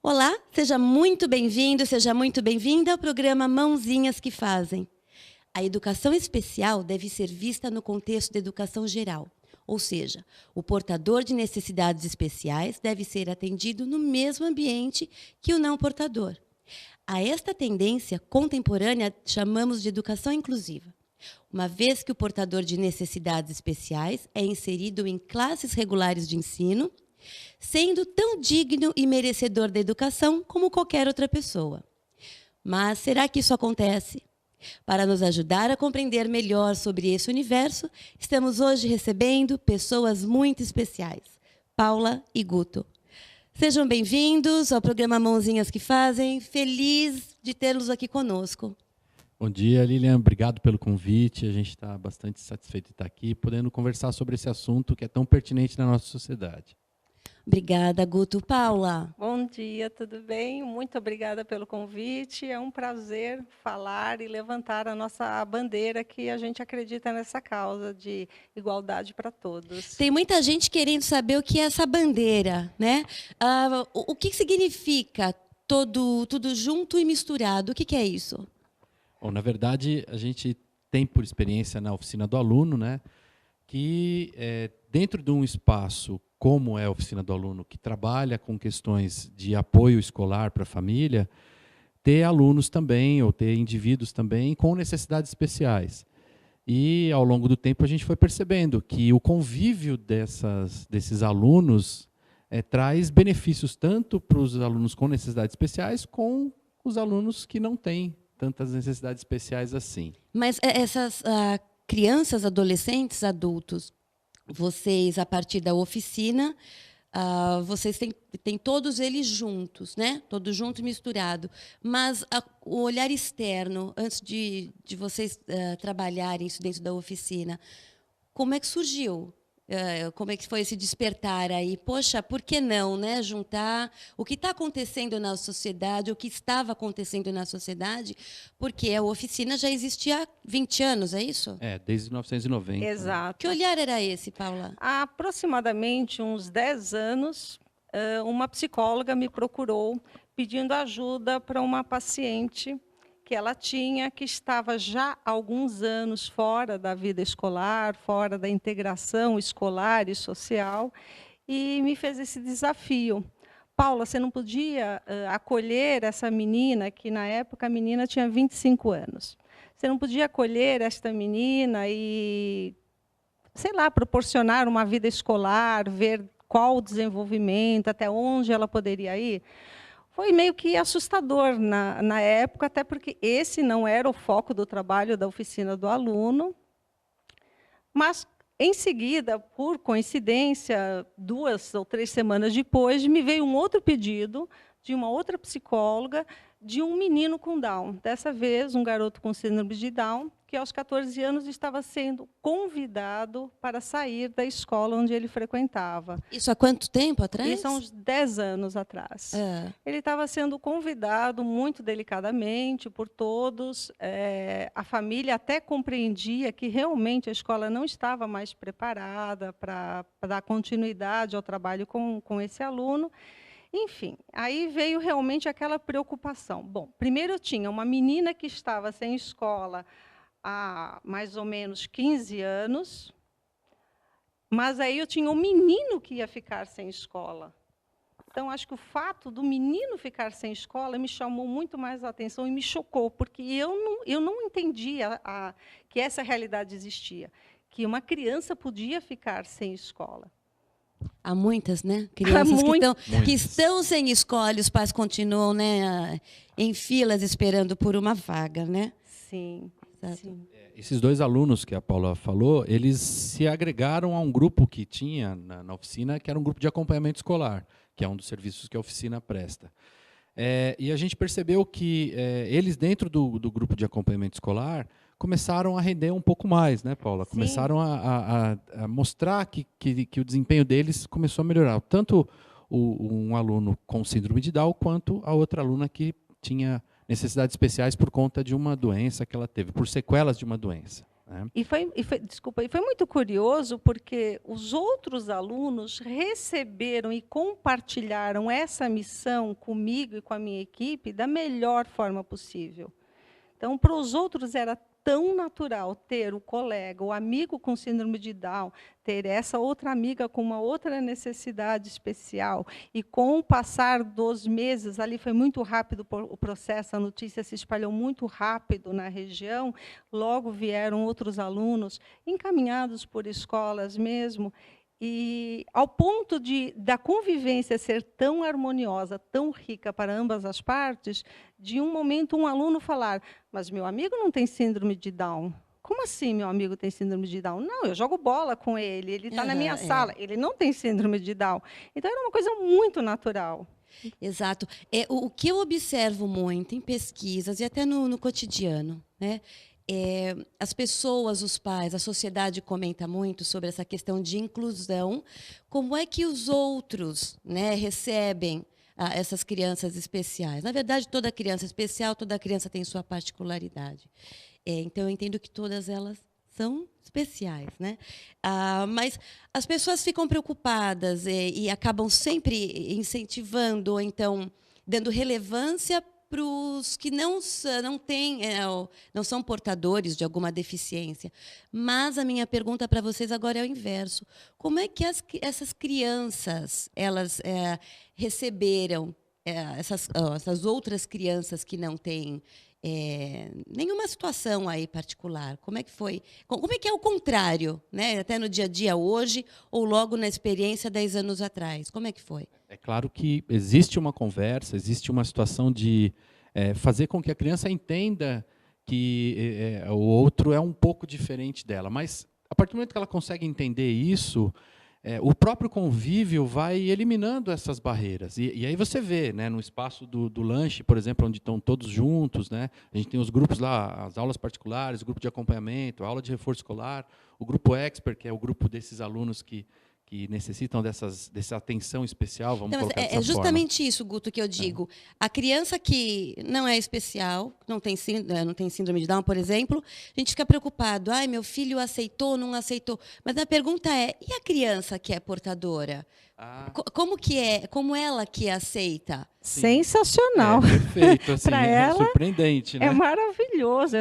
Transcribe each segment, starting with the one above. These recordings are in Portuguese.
Olá, seja muito bem-vindo, seja muito bem-vinda ao programa Mãozinhas que Fazem. A educação especial deve ser vista no contexto da educação geral, ou seja, o portador de necessidades especiais deve ser atendido no mesmo ambiente que o não portador. A esta tendência contemporânea chamamos de educação inclusiva, uma vez que o portador de necessidades especiais é inserido em classes regulares de ensino, sendo tão digno e merecedor da educação como qualquer outra pessoa. Mas será que isso acontece? Para nos ajudar a compreender melhor sobre esse universo, estamos hoje recebendo pessoas muito especiais, Paula e Guto. Sejam bem-vindos ao programa Mãozinhas que Fazem. Feliz de tê-los aqui conosco. Bom dia, Lilian. Obrigado pelo convite. A gente está bastante satisfeito de estar aqui, podendo conversar sobre esse assunto que é tão pertinente na nossa sociedade. Obrigada, Guto. Paula. Bom dia, tudo bem? Muito obrigada pelo convite. É um prazer falar e levantar a nossa bandeira, que a gente acredita nessa causa de igualdade para todos. Tem muita gente querendo saber o que é essa bandeira, né? O que significa tudo junto e misturado? O que é isso? Bom, na verdade, a gente tem por experiência na oficina do aluno, né, que dentro de um espaço como é a oficina do aluno, que trabalha com questões de apoio escolar para a família, ter alunos também, ou ter indivíduos também com necessidades especiais. E, ao longo do tempo, a gente foi percebendo que o convívio desses alunos traz benefícios tanto para os alunos com necessidades especiais, como os alunos que não têm tantas necessidades especiais assim. Mas essas crianças, adolescentes, adultos, vocês, a partir da oficina, vocês têm todos eles juntos, né? Todos junto e misturado. Mas o olhar externo, antes de vocês trabalharem isso dentro da oficina, como é que surgiu? Como é que foi esse despertar aí? Poxa, por que não, né? Juntar o que está acontecendo na sociedade, o que estava acontecendo na sociedade, porque a oficina já existia há 20 anos, é isso? Desde 1990. Exato. Que olhar era esse, Paula? Há aproximadamente uns 10 anos, uma psicóloga me procurou pedindo ajuda para uma paciente que ela tinha, que estava já há alguns anos fora da vida escolar, fora da integração escolar e social, e me fez esse desafio. Paula, você não podia acolher essa menina, que na época a menina tinha 25 anos. Você não podia acolher esta menina e, sei lá, proporcionar uma vida escolar, ver qual o desenvolvimento, até onde ela poderia ir? Foi meio que assustador na época, até porque esse não era o foco do trabalho da oficina do aluno. Mas, em seguida, por coincidência, 2 ou 3 semanas depois, me veio um outro pedido de uma outra psicóloga de um menino com Down. Dessa vez, um garoto com síndrome de Down, que aos 14 anos estava sendo convidado para sair da escola onde ele frequentava. Isso há quanto tempo atrás? Isso há uns 10 anos atrás. Ele estava sendo convidado muito delicadamente por todos. A família até compreendia que realmente a escola não estava mais preparada para dar continuidade ao trabalho com esse aluno. Enfim, aí veio realmente aquela preocupação. Bom, primeiro eu tinha uma menina que estava sem escola há mais ou menos 15 anos, mas aí eu tinha um menino que ia ficar sem escola. Então, acho que o fato do menino ficar sem escola me chamou muito mais a atenção e me chocou, porque eu não entendia que essa realidade existia, que uma criança podia ficar sem escola. Há muitas, né? Crianças que estão sem escola, e os pais continuam, né, em filas esperando por uma vaga, né? Sim. Sim. Esses 2 alunos que a Paula falou, eles se agregaram a um grupo que tinha na oficina, que era um grupo de acompanhamento escolar, que é um dos serviços que a oficina presta. E a gente percebeu que eles, dentro do grupo de acompanhamento escolar, começaram a render um pouco mais, né, Paula? Sim. Começaram a mostrar que o desempenho deles começou a melhorar. Tanto um aluno com síndrome de Down, quanto a outra aluna que tinha necessidades especiais por conta de uma doença que ela teve, por sequelas de uma doença. né? Desculpa, e foi muito curioso, porque os outros alunos receberam e compartilharam essa missão comigo e com a minha equipe da melhor forma possível. Então, para os outros era tão natural ter o colega, o amigo com síndrome de Down, ter essa outra amiga com uma outra necessidade especial. E com o passar dos meses, ali foi muito rápido o processo, a notícia se espalhou muito rápido na região, logo vieram outros alunos, encaminhados por escolas mesmo, e ao ponto da convivência ser tão harmoniosa, tão rica para ambas as partes, de um momento um aluno falar: mas meu amigo não tem síndrome de Down. Como assim meu amigo tem síndrome de Down? Não, eu jogo bola com ele está na minha sala, ele não tem síndrome de Down. Então, era uma coisa muito natural. Exato. O que eu observo muito em pesquisas e até no cotidiano, né? As pessoas, os pais, a sociedade comenta muito sobre essa questão de inclusão. Como é que os outros, né, recebem essas crianças especiais? Na verdade, toda criança é especial, toda criança tem sua particularidade. Então, eu entendo que todas elas são especiais, né? Mas as pessoas ficam preocupadas e acabam sempre incentivando, ou então dando relevância para os que não são portadores de alguma deficiência. Mas a minha pergunta para vocês agora é o inverso. Como é que essas crianças elas receberam essas outras crianças que não têm nenhuma situação aí particular? Como é que foi? Como é que é o contrário, né? Até no dia a dia hoje, ou logo na experiência 10 anos atrás? Como é que foi? É claro que existe uma conversa, existe uma situação de fazer com que a criança entenda que o outro é um pouco diferente dela. Mas, a partir do momento que ela consegue entender isso, o próprio convívio vai eliminando essas barreiras. E aí você vê, né, no espaço do lanche, por exemplo, onde estão todos juntos, né, a gente tem os grupos lá, as aulas particulares, o grupo de acompanhamento, a aula de reforço escolar, o grupo expert, que é o grupo desses alunos que necessitam dessa atenção especial, vamos colocar dessa forma. É justamente isso, Guto, que eu digo. A criança que não é especial, não tem síndrome de Down, por exemplo, a gente fica preocupado. Ai, meu filho aceitou, não aceitou. Mas a pergunta é, e a criança que é portadora? Como ela que aceita? Sim. Sensacional. Perfeito, assim, para ela, surpreendente, né? É maravilhoso.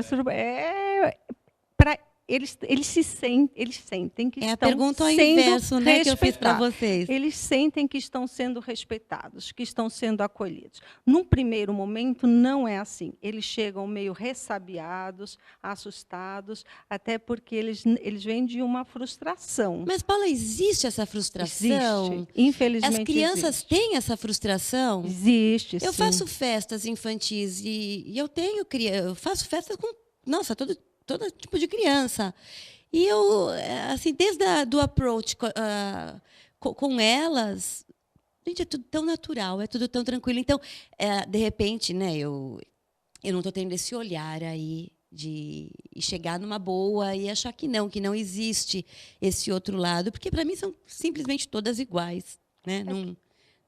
Eles sentem que estão a pergunta ao inverso, né, que eu fiz para vocês. Eles sentem que estão sendo respeitados, que estão sendo acolhidos. Num primeiro momento, não é assim. Eles chegam meio ressabiados, assustados, até porque eles vêm de uma frustração. Mas, Paula, existe essa frustração? Existe. Infelizmente, as crianças têm essa frustração? Existe, Eu faço festas infantis e eu faço festas com, todo tipo de criança. E eu, assim, desde do approach com elas, gente, é tudo tão natural, é tudo tão tranquilo. Então, de repente, né, eu não estou tendo esse olhar aí de chegar numa boa e achar que não existe esse outro lado, porque para mim são simplesmente todas iguais, né?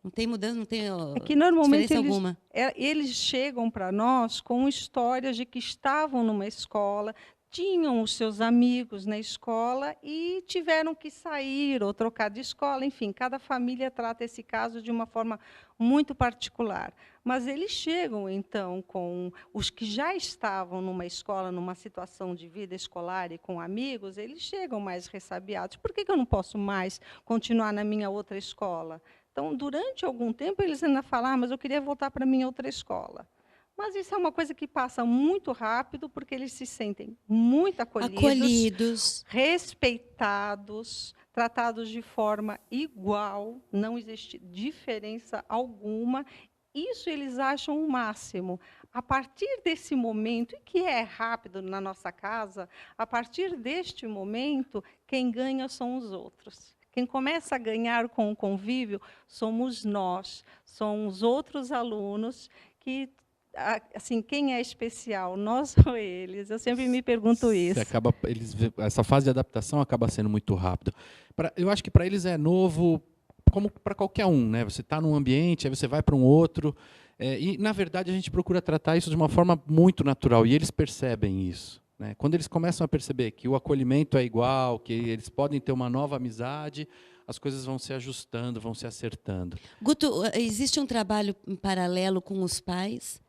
Não tem mudança, não tem que normalmente diferença alguma. Eles chegam para nós com histórias de que estavam numa escola, tinham os seus amigos na escola e tiveram que sair ou trocar de escola. Enfim, cada família trata esse caso de uma forma muito particular. Mas eles chegam, então, com os que já estavam numa escola, numa situação de vida escolar e com amigos, eles chegam mais ressabiados. Por que eu não posso mais continuar na minha outra escola? Então, durante algum tempo, eles ainda falam, mas eu queria voltar para a minha outra escola. Mas isso é uma coisa que passa muito rápido, porque eles se sentem muito acolhidos, respeitados, tratados de forma igual, não existe diferença alguma. Isso eles acham o máximo. A partir desse momento, e que é rápido na nossa casa, a partir deste momento, quem ganha são os outros. Quem começa a ganhar com o convívio somos nós, são os outros alunos que, assim, quem é especial, nós ou eles? Eu sempre me pergunto isso. Essa fase de adaptação acaba sendo muito rápida. Eu acho que para eles é novo, como para qualquer um, né? Você está num ambiente, aí você vai para um outro, e na verdade a gente procura tratar isso de uma forma muito natural, e eles percebem isso. né? Quando eles começam a perceber que o acolhimento é igual, que eles podem ter uma nova amizade, as coisas vão se ajustando, vão se acertando. Guto, existe um trabalho em paralelo com os pais?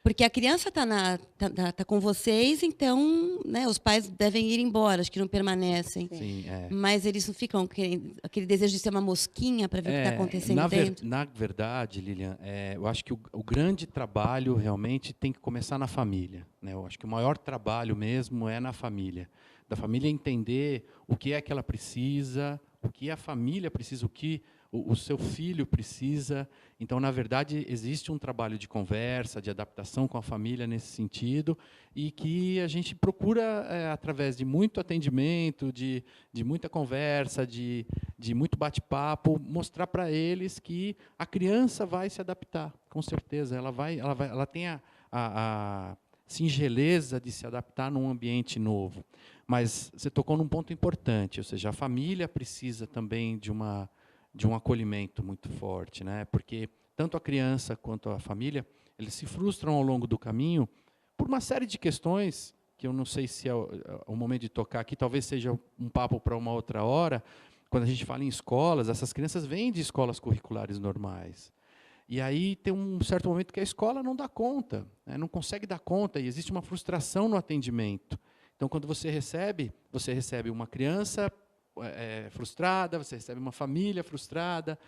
Porque a criança está com vocês, então, né, os pais devem ir embora, acho que não permanecem. Sim, Mas eles não ficam querendo, aquele desejo de ser uma mosquinha para ver o que está acontecendo dentro? Na verdade, Lilian, eu acho que o grande trabalho realmente tem que começar na família, né? Eu acho que o maior trabalho mesmo é na família. Da família entender o que é que ela precisa, o que a família precisa, o que o seu filho precisa. Então, na verdade, existe um trabalho de conversa, de adaptação com a família nesse sentido, e que a gente procura, através de muito atendimento, de muita conversa, de muito bate-papo, mostrar para eles que a criança vai se adaptar, com certeza. Ela tem a singeleza de se adaptar num ambiente novo. Mas você tocou num ponto importante, ou seja, a família precisa também de um acolhimento muito forte, né? Porque tanto a criança quanto a família, eles se frustram ao longo do caminho por uma série de questões, que eu não sei se é o momento de tocar aqui, talvez seja um papo para uma outra hora. Quando a gente fala em escolas, essas crianças vêm de escolas curriculares normais. E aí tem um certo momento que a escola não dá conta, né? Não consegue dar conta, e existe uma frustração no atendimento. Então, quando você recebe uma criança frustrada, você recebe uma família frustrada,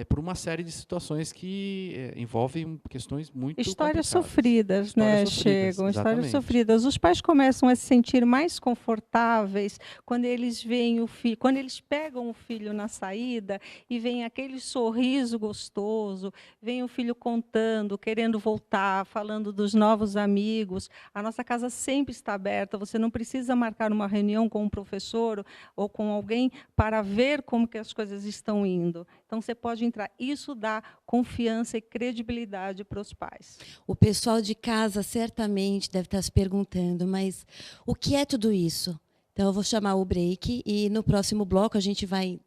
por uma série de situações que envolvem questões muito Histórias complicadas. Sofridas, né? Chegam, histórias sofridas. Os pais começam a se sentir mais confortáveis quando eles veem o filho, quando eles pegam o filho na saída e veem aquele sorriso gostoso, veem o filho contando, querendo voltar, falando dos novos amigos. A nossa casa sempre está aberta, você não precisa marcar uma reunião com um professor ou com alguém para ver como que as coisas estão indo. Então, você pode entrar. Isso dá confiança e credibilidade para os pais. O pessoal de casa certamente deve estar se perguntando, mas o que é tudo isso? Então, eu vou chamar o break e no próximo bloco a gente vai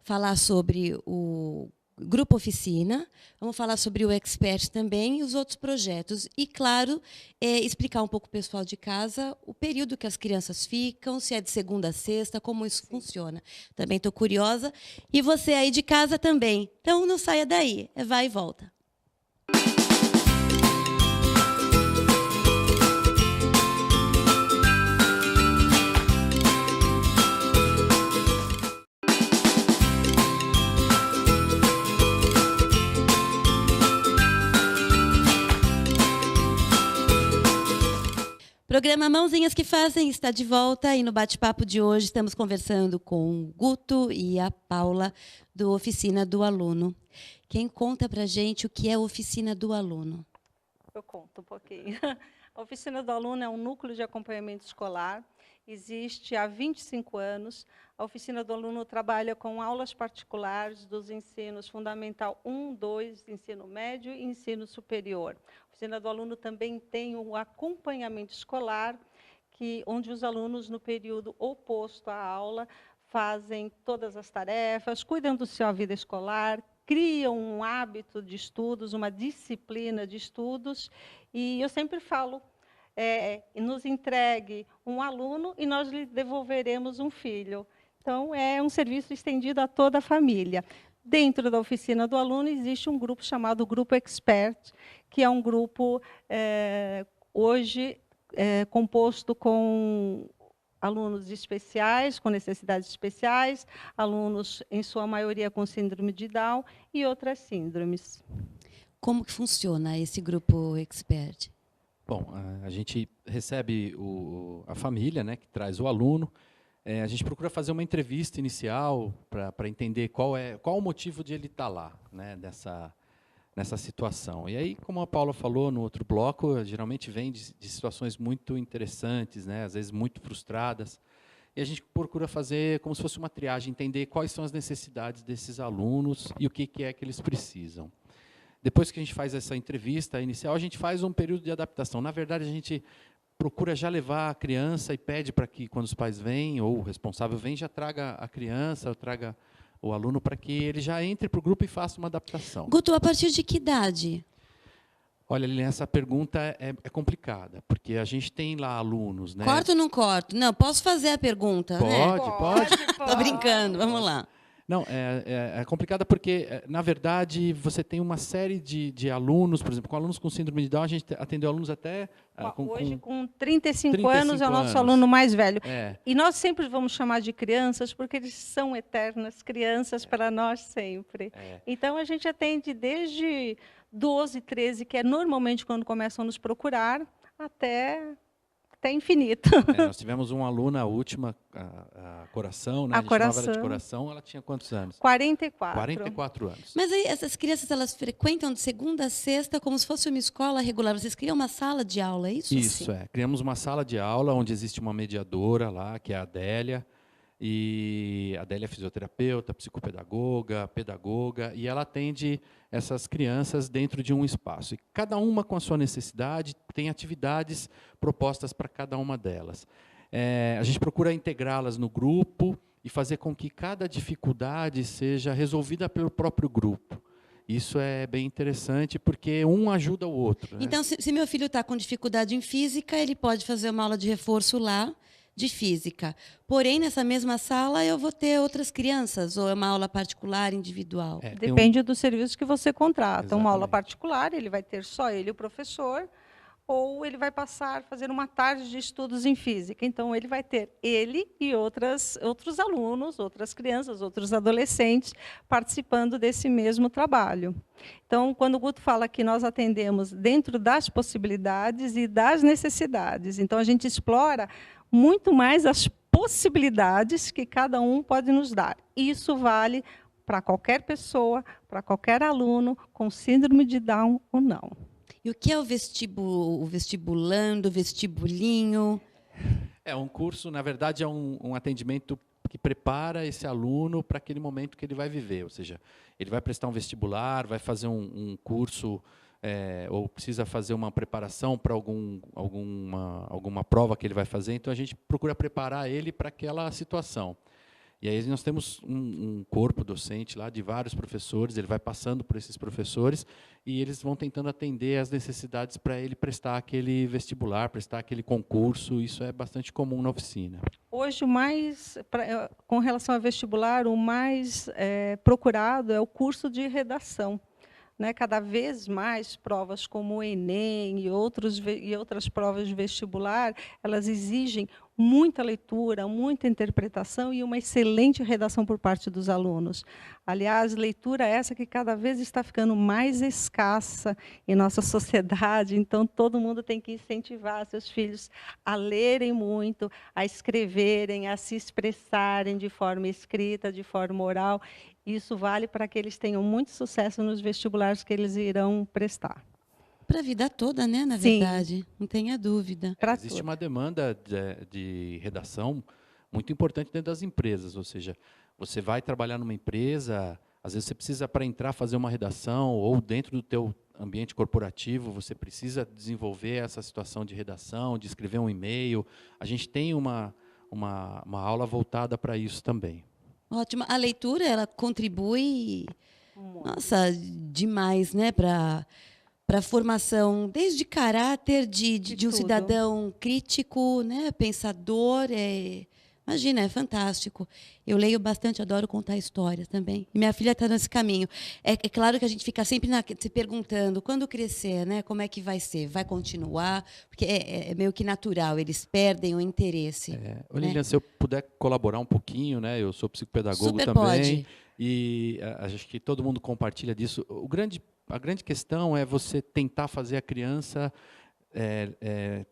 falar sobre o Grupo Oficina, vamos falar sobre o Expert também e os outros projetos. E, claro, explicar um pouco para o pessoal de casa o período que as crianças ficam, se é de segunda a sexta, como isso funciona. Também estou curiosa. E você aí de casa também. Então, não saia daí. Vai e volta. Programa Mãozinhas que Fazem está de volta e no bate-papo de hoje estamos conversando com o Guto e a Paula do Oficina do Aluno. Quem conta para a gente o que é a Oficina do Aluno? Eu conto um pouquinho. A Oficina do Aluno é um núcleo de acompanhamento escolar, existe há 25 anos. A Oficina do Aluno trabalha com aulas particulares dos ensinos fundamental 1, 2, ensino médio e ensino superior. A Oficina do Aluno também tem um acompanhamento escolar, onde os alunos, no período oposto à aula, fazem todas as tarefas, cuidam da sua vida escolar, criam um hábito de estudos, uma disciplina de estudos. E eu sempre falo, nos entregue um aluno e nós lhe devolveremos um filho. Então, é um serviço estendido a toda a família. Dentro da Oficina do Aluno existe um grupo chamado Grupo Expert, que é um grupo, hoje, composto com alunos especiais, com necessidades especiais, alunos, em sua maioria, com síndrome de Down e outras síndromes. Como que funciona esse Grupo Expert? Bom, a gente recebe a família, né, que traz o aluno. A gente procura fazer uma entrevista inicial para entender qual o motivo de ele estar lá, né, nessa situação. E aí, como a Paula falou no outro bloco, geralmente vem de situações muito interessantes, né, às vezes muito frustradas. E a gente procura fazer como se fosse uma triagem, entender quais são as necessidades desses alunos e o que é que eles precisam. Depois que a gente faz essa entrevista inicial, a gente faz um período de adaptação. Na verdade, a gente procura já levar a criança e pede para que, quando os pais vêm, ou o responsável vem, já traga a criança, ou traga o aluno, para que ele já entre para o grupo e faça uma adaptação. Guto, a partir de que idade? Olha, Lilian, essa pergunta é complicada, porque a gente tem lá alunos, né? Corto ou não corto? Não, posso fazer a pergunta, né? Pode. Tô brincando, vamos lá. Não, é complicada porque, na verdade, você tem uma série de alunos, por exemplo, com alunos com síndrome de Down, a gente atendeu alunos até... Hoje, com 35 anos, é o nosso aluno mais velho. E nós sempre vamos chamar de crianças, porque eles são eternas crianças para nós sempre. Então, a gente atende desde 12, 13, que é normalmente quando começam a nos procurar, até infinito. Nós tivemos uma aluna, a última, a Coração, né? A gente chamava ela de Coração. Coração, ela tinha quantos anos? 44. 44 anos. Mas aí essas crianças, elas frequentam de segunda a sexta como se fosse uma escola regular. Vocês criam uma sala de aula, é isso? Isso, Criamos uma sala de aula onde existe uma mediadora lá, que é a Adélia. E a Adélia é fisioterapeuta, psicopedagoga, pedagoga, e ela atende essas crianças dentro de um espaço. E cada uma com a sua necessidade, tem atividades propostas para cada uma delas. A gente procura integrá-las no grupo e fazer com que cada dificuldade seja resolvida pelo próprio grupo. Isso é bem interessante, porque um ajuda o outro. Né? Então, se meu filho está com dificuldade em física, ele pode fazer uma aula de reforço lá, de física. Porém, nessa mesma sala, eu vou ter outras crianças, ou é uma aula particular, individual? Depende do serviço que você contrata. Exatamente. Uma aula particular, ele vai ter só ele e o professor, ou ele vai passar a fazer uma tarde de estudos em física. Então, ele vai ter ele e outros alunos, outras crianças, outros adolescentes participando desse mesmo trabalho. Então, quando o Guto fala que nós atendemos dentro das possibilidades e das necessidades, então a gente explora muito mais as possibilidades que cada um pode nos dar. Isso vale para qualquer pessoa, para qualquer aluno com síndrome de Down ou não. E o que é o vestibulando, o vestibulinho? Um curso, na verdade, é um atendimento que prepara esse aluno para aquele momento que ele vai viver. Ou seja, ele vai prestar um vestibular, vai fazer um curso, ou precisa fazer uma preparação para alguma prova que ele vai fazer. Então, a gente procura preparar ele para aquela situação. E aí nós temos um corpo docente lá de vários professores, ele vai passando por esses professores e eles vão tentando atender as necessidades para ele prestar aquele vestibular, prestar aquele concurso. Isso é bastante comum na oficina. Hoje, com relação ao vestibular, o mais procurado é o curso de redação. Né, cada vez mais provas como o Enem e outras provas de vestibular, elas exigem muita leitura, muita interpretação e uma excelente redação por parte dos alunos. Aliás, leitura essa que cada vez está ficando mais escassa em nossa sociedade, então todo mundo tem que incentivar seus filhos a lerem muito, a escreverem, a se expressarem de forma escrita, de forma oral. Isso vale para que eles tenham muito sucesso nos vestibulares que eles irão prestar. Para a vida toda, né, na verdade, não tenha dúvida. Existe uma demanda de redação muito importante dentro das empresas, ou seja, você vai trabalhar numa empresa, às vezes você precisa, para entrar, fazer uma redação, ou dentro do teu ambiente corporativo, você precisa desenvolver essa situação de redação, de escrever um e-mail. A gente tem uma aula voltada para isso também. Ótimo. A leitura, ela contribui, nossa, demais, né, para a formação, desde caráter de um cidadão crítico, né, pensador. Imagina, é fantástico. Eu leio bastante, adoro contar histórias também. E minha filha está nesse caminho. É claro que a gente fica sempre se perguntando, quando crescer, né, como é que vai ser? Vai continuar? Porque é meio que natural, eles perdem o interesse. Lilian, se eu puder colaborar um pouquinho, né, eu sou psicopedagogo Super também. Pode. E acho que todo mundo compartilha disso. A grande questão é você tentar fazer a criança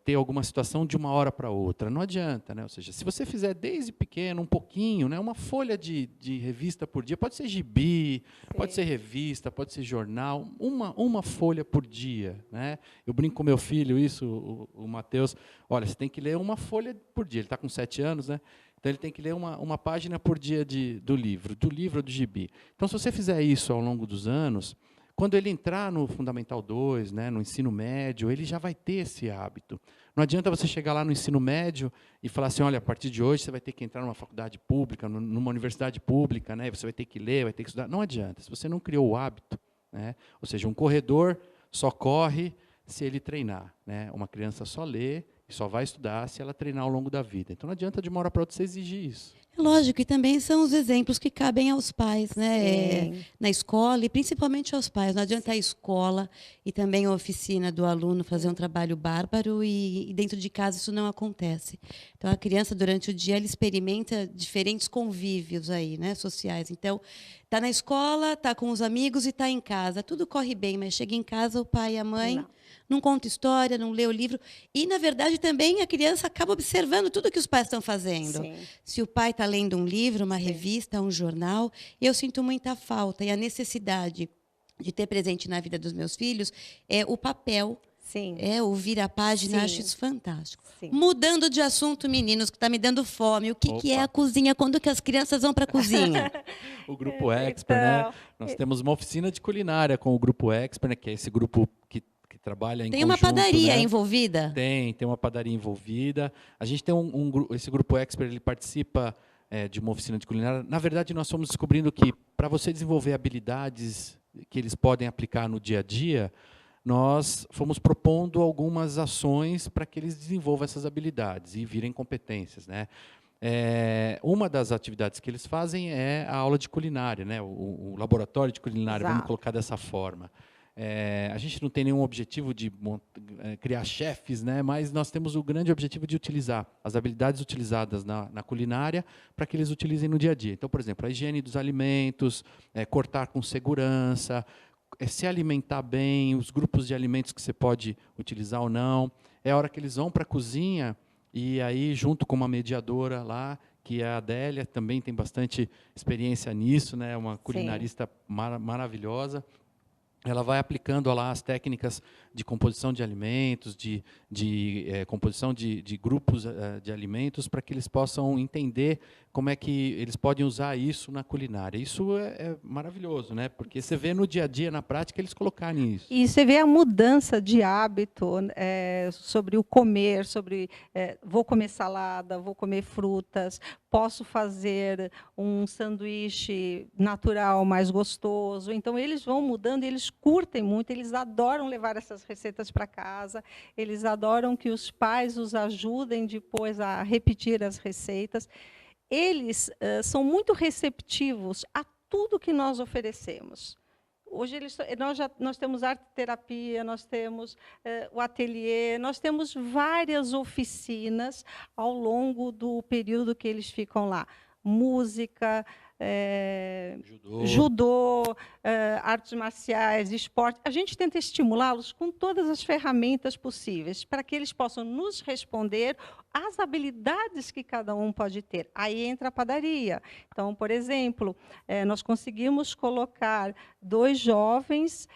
ter alguma situação de uma hora para outra. Não adianta, né? Ou seja, se você fizer desde pequeno um pouquinho, né, uma folha de revista por dia, pode ser gibi, pode ser revista, pode ser jornal, uma folha por dia, né? Eu brinco com meu filho isso, o Matheus. Olha, você tem que ler uma folha por dia. Ele está com 7 anos, né? Então ele tem que ler uma página por dia do livro ou do gibi. Então, se você fizer isso ao longo dos anos, quando ele entrar no Fundamental 2, né, no ensino médio, ele já vai ter esse hábito. Não adianta você chegar lá no ensino médio e falar assim, olha, a partir de hoje você vai ter que entrar numa faculdade pública, numa universidade pública, né, você vai ter que ler, vai ter que estudar. Não adianta, se você não criou o hábito, né, ou seja, um corredor só corre se ele treinar, né? Uma criança só lê e só vai estudar se ela treinar ao longo da vida. Então não adianta de uma hora para outra você exigir isso. É lógico, e também são os exemplos que cabem aos pais, né? Sim. Na escola e principalmente aos pais. Não adianta a escola e também a oficina do aluno fazer um trabalho bárbaro e dentro de casa isso não acontece. Então a criança durante o dia ela experimenta diferentes convívios aí, né, sociais. Então está na escola, está com os amigos e está em casa. Tudo corre bem, mas chega em casa o pai e a mãe não conta história, não lê o livro. E, na verdade, também a criança acaba observando tudo que os pais estão fazendo. Sim. Se o pai está lendo um livro, uma revista, um jornal, eu sinto muita falta. E a necessidade de ter presente na vida dos meus filhos é o papel, Sim. é o virar a página. Sim. Acho isso fantástico. Sim. Mudando de assunto, meninos, que está me dando fome. O que é Opa. a cozinha? Quando que as crianças vão para a cozinha? O Grupo Expert, né? Nós temos uma oficina de culinária com o Grupo Expert, né? Que é esse grupo que trabalha em Tem uma conjunto, padaria né? envolvida? Tem uma padaria envolvida. A gente tem esse Grupo Expert, ele participa de uma oficina de culinária. Na verdade, nós fomos descobrindo que, para você desenvolver habilidades que eles podem aplicar no dia a dia, nós fomos propondo algumas ações para que eles desenvolvam essas habilidades e virem competências, né? Uma das atividades que eles fazem é a aula de culinária, né? O laboratório de culinária, Exato. vamos colocar dessa forma. A gente não tem nenhum objetivo de criar chefes, né? Mas nós temos o grande objetivo de utilizar as habilidades utilizadas na culinária para que eles utilizem no dia a dia. Então, por exemplo, a higiene dos alimentos, cortar com segurança, se alimentar bem, os grupos de alimentos que você pode utilizar ou não. É a hora que eles vão para a cozinha e aí, junto com uma mediadora lá, que é a Adélia, também tem bastante experiência nisso, né? Uma culinarista maravilhosa. Ela vai aplicando lá as técnicas de composição de alimentos, de composição de grupos de alimentos, para que eles possam entender como é que eles podem usar isso na culinária. Isso é maravilhoso, né? Porque você vê no dia a dia, na prática, eles colocarem isso. E você vê a mudança de hábito sobre o comer, sobre vou comer salada, vou comer frutas, posso fazer um sanduíche natural mais gostoso. Então, eles vão mudando, eles curtem muito, eles adoram levar essas receitas para casa, eles adoram que os pais os ajudem depois a repetir as receitas. Eles são muito receptivos a tudo que nós oferecemos. Hoje nós temos arte-terapia, nós temos o ateliê, nós temos várias oficinas ao longo do período que eles ficam lá. Música, judô, artes marciais, esporte. A gente tenta estimulá-los com todas as ferramentas possíveis para que eles possam nos responder às habilidades que cada um pode ter. Aí entra a padaria. Então, por exemplo, nós conseguimos colocar 2 jovens,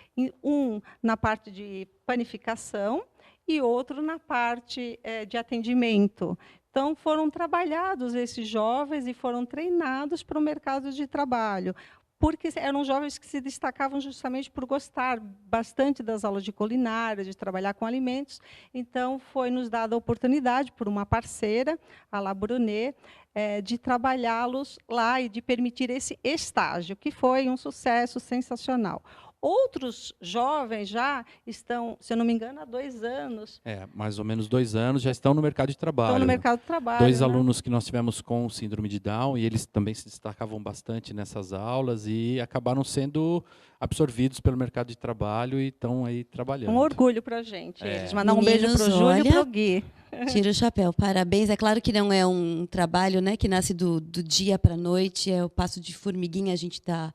um na parte de panificação e outro na parte de atendimento. Então, foram trabalhados esses jovens e foram treinados para o mercado de trabalho, porque eram jovens que se destacavam justamente por gostar bastante das aulas de culinária, de trabalhar com alimentos. Então, foi nos dada a oportunidade, por uma parceira, a La Brunet, de trabalhá-los lá e de permitir esse estágio, que foi um sucesso sensacional. Outros jovens já estão, se eu não me engano, há 2 anos. Mais ou menos 2 anos, já estão no mercado de trabalho. Estão no mercado de trabalho. 2 alunos que nós tivemos com síndrome de Down, e eles também se destacavam bastante nessas aulas e acabaram sendo absorvidos pelo mercado de trabalho e estão aí trabalhando. Um orgulho para a gente. Eles mandar um beijo para o Júlio e para o Gui. Tira o chapéu, parabéns. É claro que não é um trabalho, né, que nasce do dia para a noite, é o passo de formiguinha, a gente está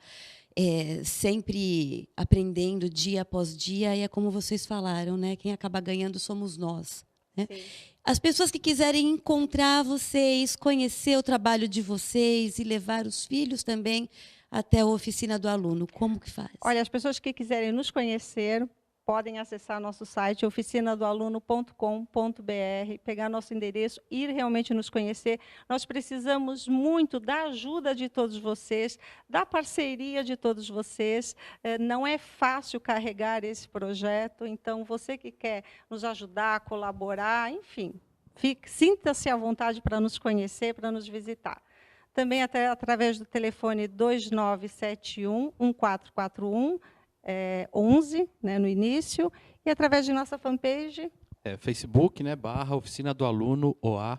sempre aprendendo dia após dia, e é como vocês falaram, né? Quem acaba ganhando somos nós. Né? As pessoas que quiserem encontrar vocês, conhecer o trabalho de vocês e levar os filhos também até a oficina do aluno, como que faz? Olha, as pessoas que quiserem nos conhecer podem acessar nosso site oficinadoaluno.com.br, pegar nosso endereço, ir realmente nos conhecer. Nós precisamos muito da ajuda de todos vocês, da parceria de todos vocês. Não é fácil carregar esse projeto, então você que quer nos ajudar, colaborar, enfim, sinta-se à vontade para nos conhecer, para nos visitar. Também até através do telefone 2971-1441, 11, né, no início, e através de nossa fanpage. Facebook, né, / Oficina do Aluno OA.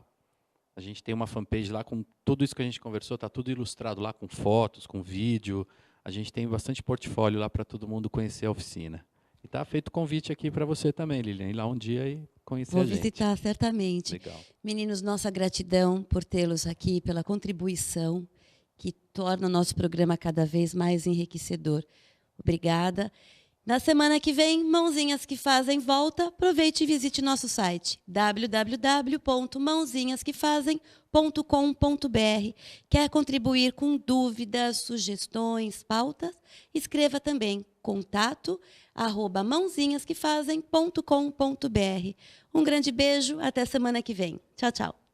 A gente tem uma fanpage lá com tudo isso que a gente conversou, está tudo ilustrado lá com fotos, com vídeo. A gente tem bastante portfólio lá para todo mundo conhecer a oficina. E está feito o convite aqui para você também, Lilian, ir lá um dia e conhecer a gente. Vou visitar, certamente. Legal. Meninos, nossa gratidão por tê-los aqui, pela contribuição que torna o nosso programa cada vez mais enriquecedor. Obrigada. Na semana que vem, Mãozinhas que Fazem volta. Aproveite e visite nosso site www.mãozinhasquefazem.com.br. Quer contribuir com dúvidas, sugestões, pautas? Escreva também contato@mãozinhasquefazem.com.br. Um grande beijo, até semana que vem. Tchau, tchau.